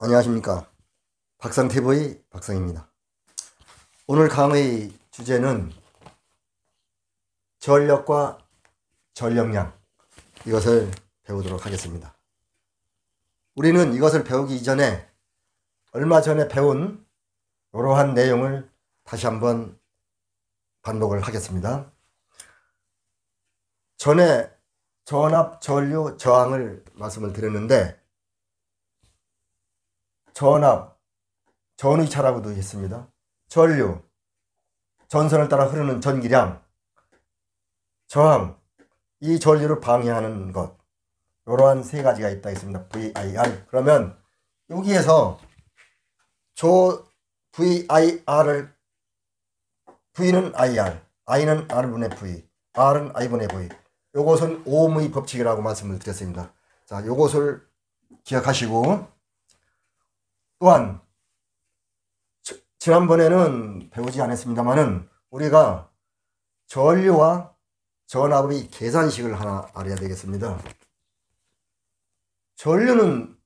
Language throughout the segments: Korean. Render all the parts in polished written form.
안녕하십니까. 박상TV 박상입니다. 오늘 강의 주제는 전력과 전력량, 이것을 배우도록 하겠습니다. 우리는 이것을 배우기 이전에 얼마 전에 배운 이러한 내용을 다시 한번 반복을 하겠습니다. 전에 전압, 전류, 저항을 말씀을 드렸는데, 전압, 전위차라고도 했습니다. 전류, 전선을 따라 흐르는 전기량, 저항, 이 전류를 방해하는 것, 이러한 세 가지가 있다 했습니다. VIR. 그러면 여기에서 저 VIR을, V는 IR, I는 R분의 V, R은 I분의 V, 요것은 오음의 법칙이라고 말씀을 드렸습니다. 자, 요것을 기억하시고, 또한 지난번에는 배우지 않았습니다만은 우리가 전류와 전압의 계산식을 하나 알아야 되겠습니다. 전류는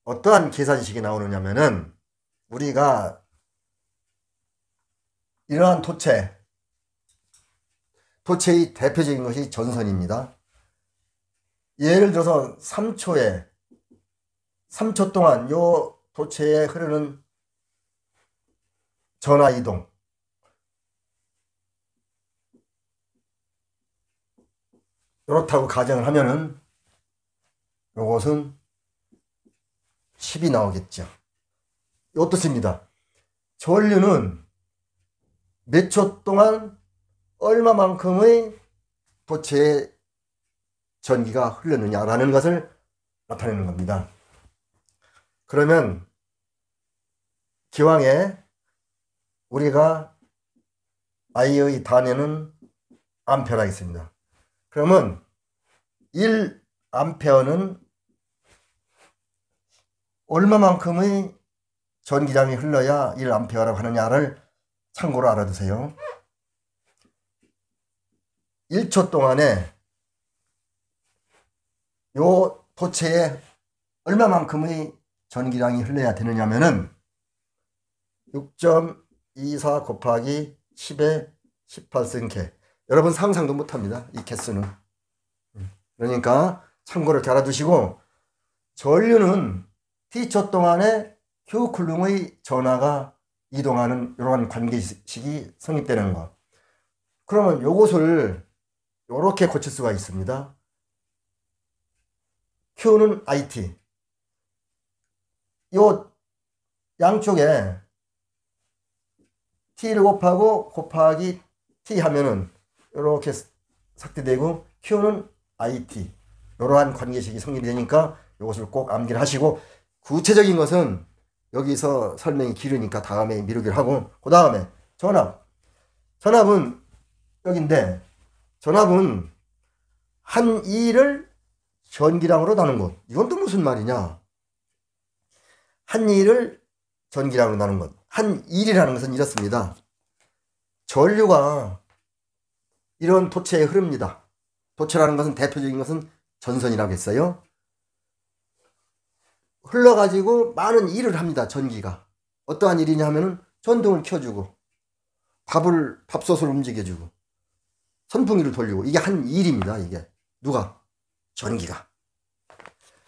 어떠한 계산식이 나오느냐면은, 우리가 이러한 토체의 대표적인 것이 전선입니다. 예를 들어서 3초 동안 요 토체에 흐르는 전하 이동, 이렇다고 가정을 하면은 요것은 10이 나오겠죠. 어떻습니다. 전류는 몇 초 동안 얼마만큼의 토체에 전기가 흐르느냐라는 것을 나타내는 겁니다. 그러면 기왕에 우리가 I의 단위는 암페어라 있습니다. 그러면 1암페어는 얼마만큼의 전기량이 흘러야 1암페어라고 하느냐를 참고로 알아두세요. 1초 동안에 요 토체에 얼마만큼의 전기량이 흘러야 되느냐면은 6.24 곱하기 10의 18승 여러분 상상도 못합니다. 이 개수는. 그러니까 참고를 잘 알아두시고, 전류는 T초 동안에 Q쿨룸의 전하가 이동하는 이러한 관계식이 성립되는 것. 그러면 요것을 이렇게 고칠 수가 있습니다. Q는 IT. 요 양쪽에 T를 곱하기 T 하면은 이렇게 삭제되고, Q는 IT. 이러한 관계식이 성립이 되니까 이것을 꼭 암기를 하시고, 구체적인 것은 여기서 설명이 길으니까 다음에 미루기를 하고, 그 다음에 전압은 여기인데, 전압은 한 일을 전기량으로 나눈 것. 이건 또 무슨 말이냐? 한 일을 전기량으로 나눈 것. 한 일이라는 것은 이렇습니다. 전류가 이런 토체에 흐릅니다. 토체라는 것은 대표적인 것은 전선이라고 했어요. 흘러가지고 많은 일을 합니다. 전기가. 어떠한 일이냐 하면은 전등을 켜주고, 밥솥을 움직여주고, 선풍기를 돌리고, 이게 한 일입니다. 이게 누가? 전기가.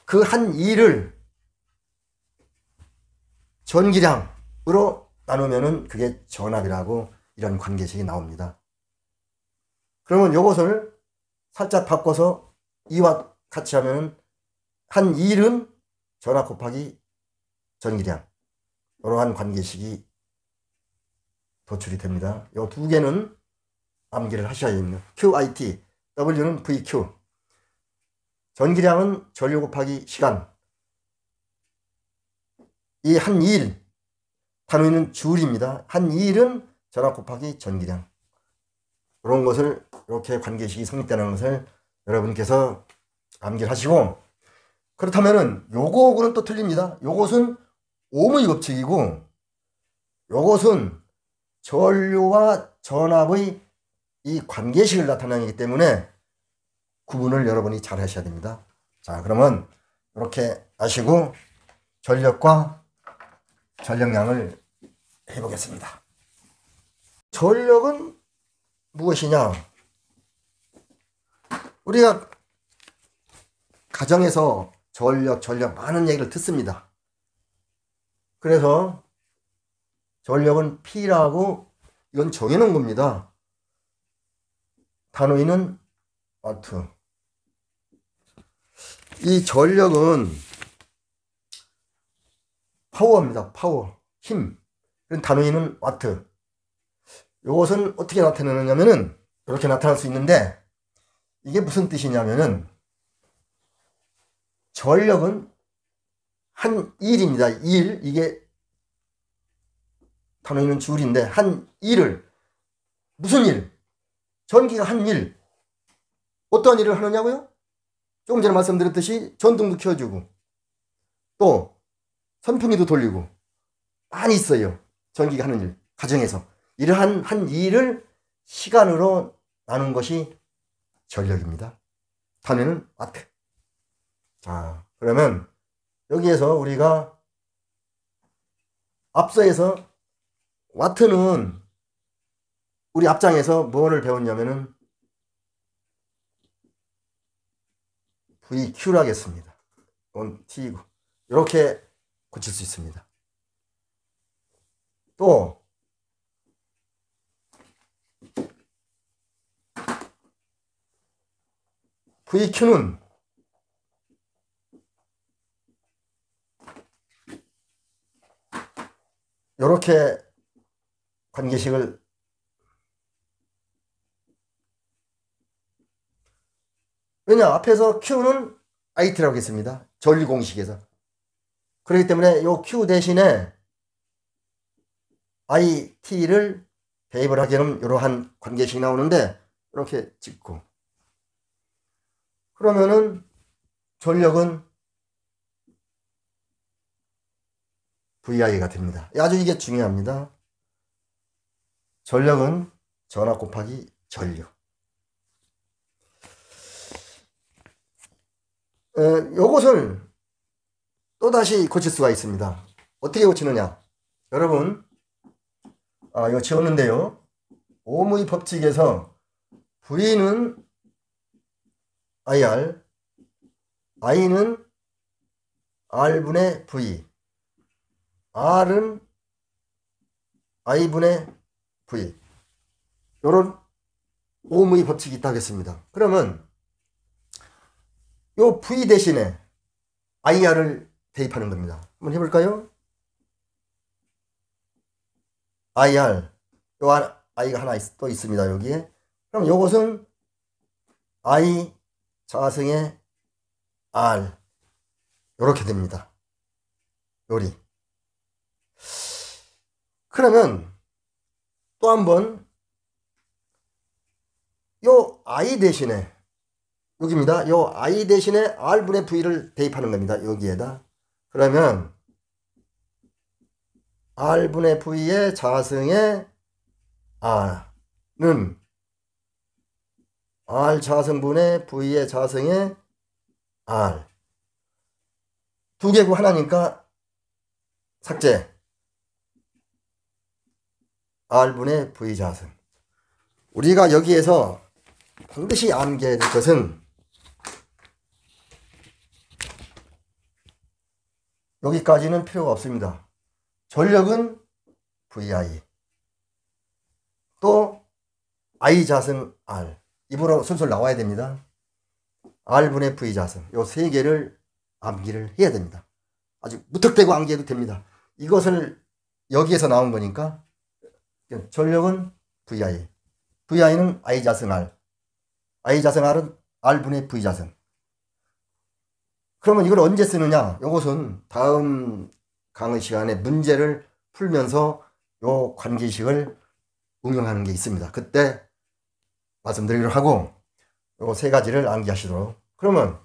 그 한 일을 전기량으로 나누면은 그게 전압이라고, 이런 관계식이 나옵니다. 그러면 이것을 살짝 바꿔서 이와 같이 하면은 한 일은 전압 곱하기 전기량, 이러한 관계식이 도출이 됩니다. 이 두 개는 암기를 하셔야 됩니다. QIT, W는 VQ. 전기량은 전류 곱하기 시간. 이 한 일, 단위는 줄입니다. 한 일은 전압 곱하기 전기량. 이런 것을, 이렇게 관계식이 성립되는 것을 여러분께서 암기를 하시고, 그렇다면은 요거하고는 또 틀립니다. 요것은 오음의 법칙이고, 요것은 전류와 전압의 이 관계식을 나타내기 때문에 구분을 여러분이 잘 하셔야 됩니다. 자, 그러면 이렇게 아시고, 전력과 전력량을 해보겠습니다. 전력은 무엇이냐? 우리가 가정에서 전력 많은 얘기를 듣습니다. 그래서 전력은 P라고 이건 정해놓은 겁니다. 단위는 와트. 이 전력은 파워입니다. 파워, 힘. 단위는 와트. 이것은 어떻게 나타내느냐면은 이렇게 나타날 수 있는데, 이게 무슨 뜻이냐면은 전력은 한 일입니다. 일, 이게 단위는 줄인데 한 일을, 무슨 일? 전기가 한 일. 어떠한 일을 하느냐고요? 조금 전에 말씀드렸듯이 전등도 켜주고 또 선풍기도 돌리고 많이 있어요. 전기가 하는 일, 가정에서 이러한 한 일을 시간으로 나눈 것이 전력입니다. 단위는 와트. 자, 그러면 여기에서 우리가 앞서에서 와트는 우리 앞장에서 뭐를 배웠냐면은 VQ를 하겠습니다. 이건 T고 이렇게 고칠 수 있습니다. 또 VQ는 이렇게 관계식을 왜냐? 앞에서 Q는 IT라고 했습니다. 전류 공식에서. 그렇기 때문에 이 Q 대신에 IT를 대입을 하게 되면 이러한 관계식이 나오는데 이렇게 찍고 그러면은 전력은 VI가 됩니다. 아주 이게 중요합니다. 전력은 전압 곱하기 전류. 요것을 또다시 고칠 수가 있습니다. 어떻게 고치느냐? 여러분, 이거 지웠는데요. 오음의 법칙에서 V는 IR, I는 R분의 V, R은 I분의 V. 요런 오음의 법칙이 있다고 했습니다. 그러면 요 V 대신에 IR을 대입하는 겁니다. 한번 해볼까요? IR, 요 I가 하나 또 있습니다. 여기에. 그럼 요것은 I 자승의 R 요렇게 됩니다. 요리. 그러면 또 한번 요 I 대신에 여기입니다. 요 I 대신에 R분의 V를 대입하는 겁니다. 여기에다. 그러면 R분의 V의 자승의 R는 R 자승분의 V의 자승의 R. 두 개고 하나니까 삭제. R분의 V 자승. 우리가 여기에서 반드시 암기해야 될 것은 여기까지는 필요가 없습니다. 전력은 VI. 또 I 자승 R. 입으로 술술 나와야 됩니다. R분의 V 자승. 요 세 개를 암기를 해야 됩니다. 아주 무턱대고 암기해도 됩니다. 이것을 여기에서 나온 거니까 전력은 VI. VI는 I 자승 R. I 자승 R은 R분의 V 자승. 그러면 이걸 언제 쓰느냐? 이것은 다음 강의 시간에 문제를 풀면서 요 관계식을 응용하는 게 있습니다. 그때 말씀드리기로 하고 요 세 가지를 암기하시도록. 그러면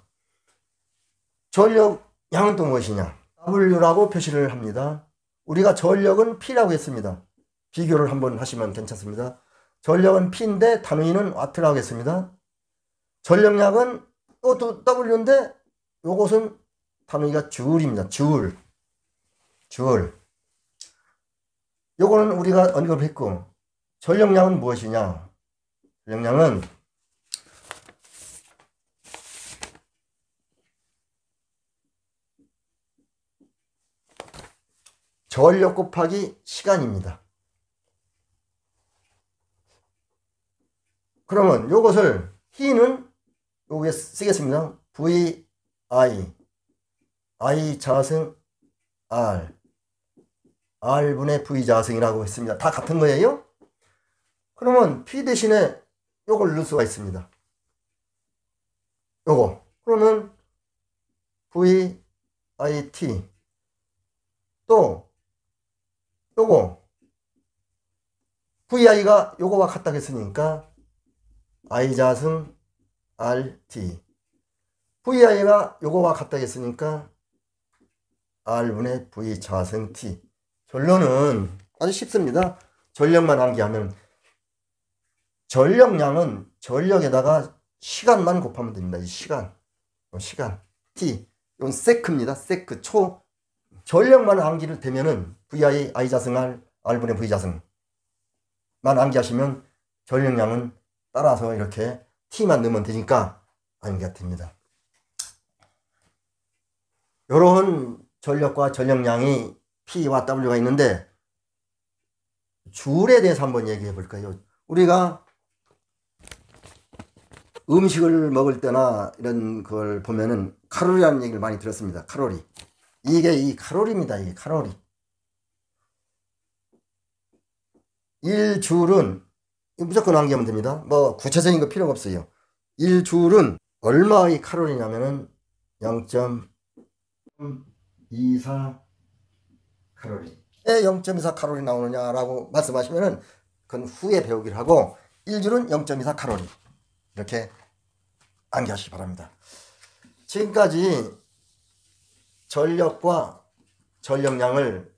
전력량은 또 무엇이냐? W라고 표시를 합니다. 우리가 전력은 P라고 했습니다. 비교를 한번 하시면 괜찮습니다. 전력은 P인데 단위는 와트라고 했습니다. 전력량은 또 W인데 요것은 단위가 줄입니다. 줄. 요거는 우리가 언급했고, 전력량은 무엇이냐? 전력량은 전력 곱하기 시간입니다. 그러면 요것을 T는 여기에 쓰겠습니다. VI I 자승 R R분의 V 자승이라고 했습니다. 다 같은 거예요. 그러면 P 대신에 요걸 넣을 수가 있습니다. 요거. 그러면 VIT 또 요거 VI가 요거와 같다고 했으니까 I 자승 RT VI가 요거와 같다고 했으니까 R분의 V 자승 T. 결론은 아주 쉽습니다. 전력만 암기하면 전력량은 전력에다가 시간만 곱하면 됩니다. 이 시간 T 이건 세크입니다. 세크 초. 전력만 암기를 되면은 VI I 자승 R R분의 V 자승만 암기하시면 전력량은 따라서 이렇게 T만 넣으면 되니까 암기가 됩니다. 요런 전력과 전력량이 P와 W가 있는데 줄에 대해서 한번 얘기해 볼까요? 우리가 음식을 먹을 때나 이런 걸 보면은 칼로리라는 얘기를 많이 들었습니다. 칼로리. 이게 이 칼로리입니다. 이게 칼로리. 1줄은 무조건 암기하면 됩니다. 뭐 구체적인 거 필요가 없어요. 1줄은 얼마의 칼로리냐면은 0.24 칼로리. 왜 0.24 칼로리 나오느냐라고 말씀하시면은 그건 후에 배우기를 하고 1줄은 0.24 칼로리. 이렇게 암기하시기 바랍니다. 지금까지 전력과 전력량을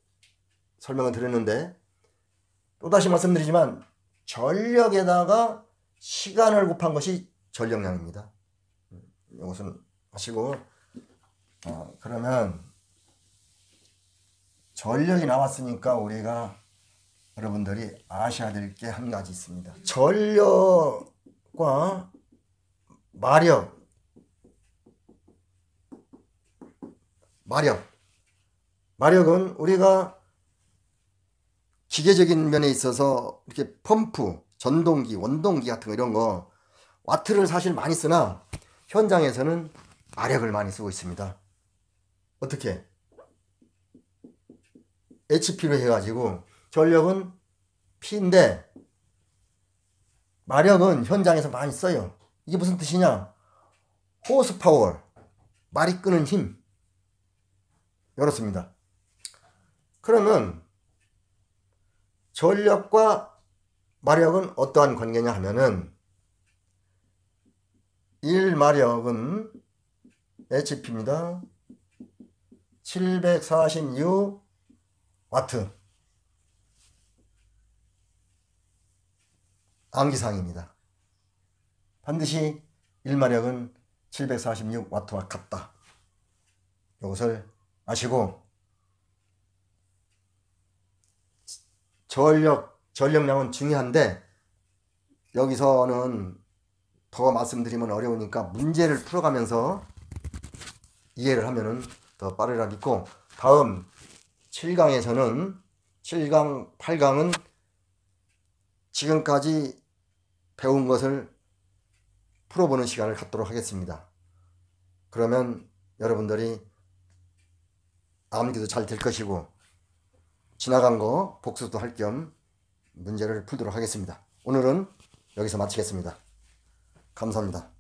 설명을 드렸는데 또다시 말씀드리지만 전력에다가 시간을 곱한 것이 전력량입니다. 이것은 하시고 그러면 전력이 나왔으니까 우리가 여러분들이 아셔야 될 게 한 가지 있습니다. 전력과 마력은 우리가 기계적인 면에 있어서 이렇게 펌프, 전동기, 원동기 같은 거 이런 거 와트를 사실 많이 쓰나 현장에서는 마력을 많이 쓰고 있습니다. 어떻게? HP로 해가지고 전력은 P인데 마력은 현장에서 많이 써요. 이게 무슨 뜻이냐? 호스파워, 말이 끄는 힘. 이렇습니다. 그러면 전력과 마력은 어떠한 관계냐 하면은 1마력은 HP입니다. 746 와트. 암기사항입니다. 반드시 1마력은 746 와트와 같다. 이것을 아시고 전력량은 중요한데 여기서는 더 말씀드리면 어려우니까 문제를 풀어가면서 이해를 하면은 더 빠르리라 믿고 다음 7강에서는 7강, 8강은 지금까지 배운 것을 풀어보는 시간을 갖도록 하겠습니다. 그러면 여러분들이 암기도 잘 될 것이고 지나간 거 복습도 할 겸 문제를 풀도록 하겠습니다. 오늘은 여기서 마치겠습니다. 감사합니다.